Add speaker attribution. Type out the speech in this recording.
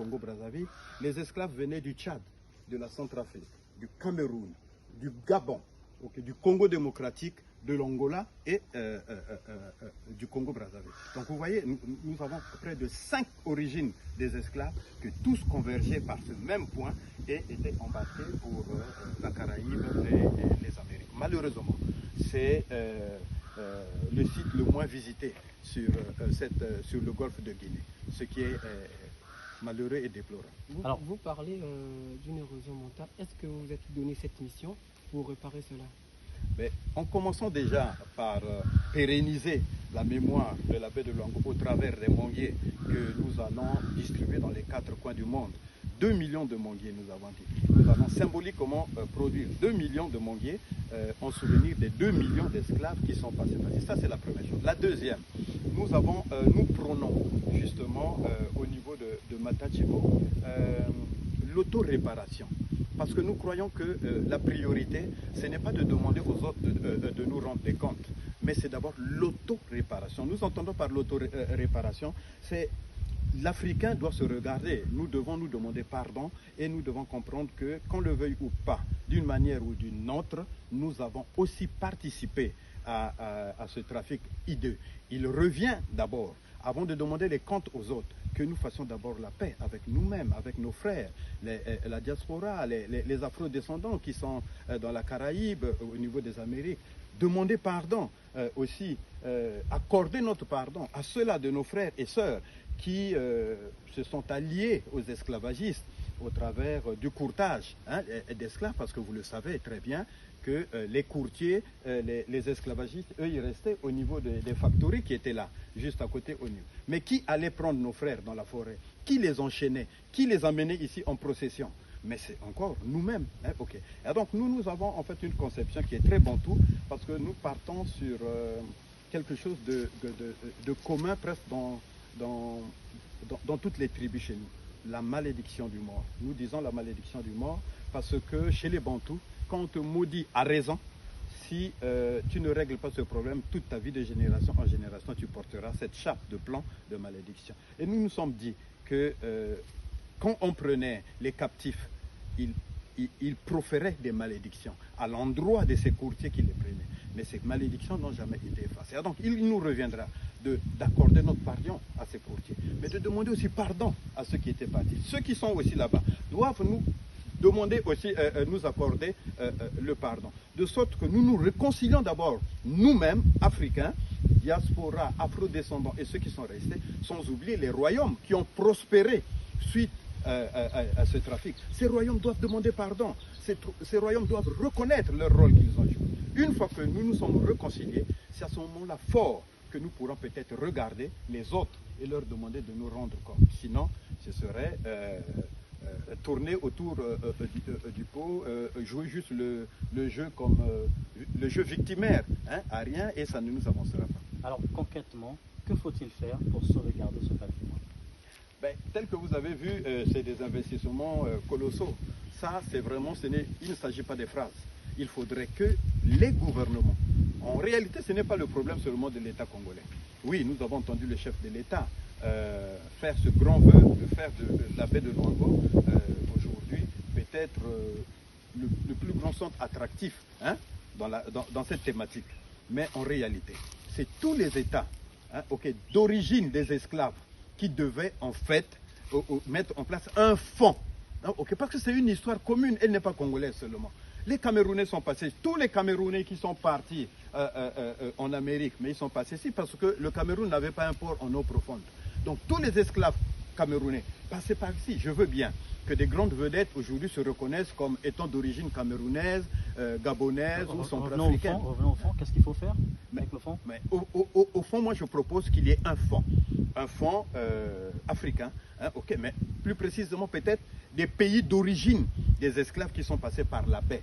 Speaker 1: Congo-Brazzaville, les esclaves venaient du Tchad, de la Centrafrique, du Cameroun, du Gabon, du Congo démocratique, de l'Angola et du Congo-Brazzaville. Donc vous voyez, nous avons près de 5 origines des esclaves que tous convergeaient par ce même point et étaient embarqués pour la Caraïbe et les Amériques. Malheureusement, c'est le site le moins visité sur le golfe de Guinée, ce qui est malheureux et déplorable.
Speaker 2: Vous parlez d'une érosion montale. Est-ce que vous vous êtes donné cette mission pour réparer cela?
Speaker 1: Mais en commençant déjà par pérenniser la mémoire de la baie de Luango au travers des manguiers que nous allons distribuer dans les 4 coins du monde. 2 millions de manguiers, nous avons dit. Nous allons symboliquement produire 2 millions de manguiers en souvenir des 2 millions d'esclaves qui sont passés par ici. Ça, c'est la première chose. La deuxième, nous prônons justement au niveau de Matachibo l'auto-réparation. Parce que nous croyons que la priorité, ce n'est pas de demander aux autres de nous rendre des comptes, mais c'est d'abord l'auto-réparation. Nous entendons par l'auto-réparation, c'est l'Africain doit se regarder. Nous devons nous demander pardon et nous devons comprendre que, qu'on le veuille ou pas, d'une manière ou d'une autre, nous avons aussi participé à ce trafic hideux. Il revient d'abord, avant de demander les comptes aux autres, que nous fassions d'abord la paix avec nous-mêmes, avec nos frères, la diaspora, les afro-descendants qui sont dans la Caraïbe, au niveau des Amériques. Demander pardon aussi, accorder notre pardon à ceux-là de nos frères et sœurs qui se sont alliés aux esclavagistes au travers du courtage d'esclaves, parce que vous le savez très bien que les courtiers, les esclavagistes, eux, ils restaient au niveau des factories qui étaient là, juste à côté au niveau. Mais qui allait prendre nos frères dans la forêt? Qui les enchaînait? Qui les amenait ici en procession? Mais c'est encore nous-mêmes. Et donc nous avons en fait une conception qui est très bantou, parce que nous partons sur quelque chose de commun presque dans toutes les tribus chez nous. La malédiction du mort. Nous disons la malédiction du mort parce que chez les bantous, quand on te maudit à raison, si tu ne règles pas ce problème, toute ta vie de génération en génération, tu porteras cette chape de plomb de malédiction. Et nous nous sommes dit que quand on prenait les captifs, ils proféraient des malédictions à l'endroit de ces courtiers qui les prenaient. Mais ces malédictions n'ont jamais été effacées. Donc il nous reviendra d'accorder notre pardon à ces courtiers, mais de demander aussi pardon à ceux qui étaient partis. Ceux qui sont aussi là-bas doivent nous demander aussi, nous accorder le pardon. De sorte que nous nous réconcilions d'abord nous-mêmes, Africains, diaspora, afro-descendants et ceux qui sont restés, sans oublier les royaumes qui ont prospéré suite à ce trafic. Ces royaumes doivent demander pardon. Ces royaumes doivent reconnaître leur rôle qu'ils ont joué. Une fois que nous nous sommes réconciliés, c'est à ce moment-là fort que nous pourrons peut-être regarder les autres et leur demander de nous rendre compte. Sinon, ce serait tourner autour du pot, jouer juste le jeu comme le jeu victimaire, à rien, et ça ne nous avancera pas.
Speaker 3: Alors concrètement, que faut-il faire pour sauvegarder ce patrimoine?
Speaker 1: Tel que vous avez vu, c'est des investissements colossaux. Ça, c'est vraiment, il ne s'agit pas des phrases. Il faudrait que les gouvernements, en réalité, ce n'est pas le problème seulement de l'État congolais. Oui, nous avons entendu le chef de l'État faire ce grand vœu de faire de la baie de Luango aujourd'hui peut-être le plus grand centre attractif dans cette thématique. Mais en réalité, c'est tous les États d'origine des esclaves qui devaient en fait mettre en place un fonds. Parce que c'est une histoire commune, elle n'est pas congolaise seulement. Les Camerounais sont passés, tous les Camerounais qui sont partis en Amérique, mais ils sont passés ici parce que le Cameroun n'avait pas un port en eau profonde. Donc tous les esclaves camerounais passaient par ici. Je veux bien que des grandes vedettes aujourd'hui se reconnaissent comme étant d'origine camerounaise, gabonaise ou centrafricaine.
Speaker 3: Revenons au fond, qu'est-ce qu'il faut faire avec le fond?
Speaker 1: Mais au fond, moi je propose qu'il y ait un fonds africain, mais plus précisément peut-être des pays d'origine des esclaves qui sont passés par la baie.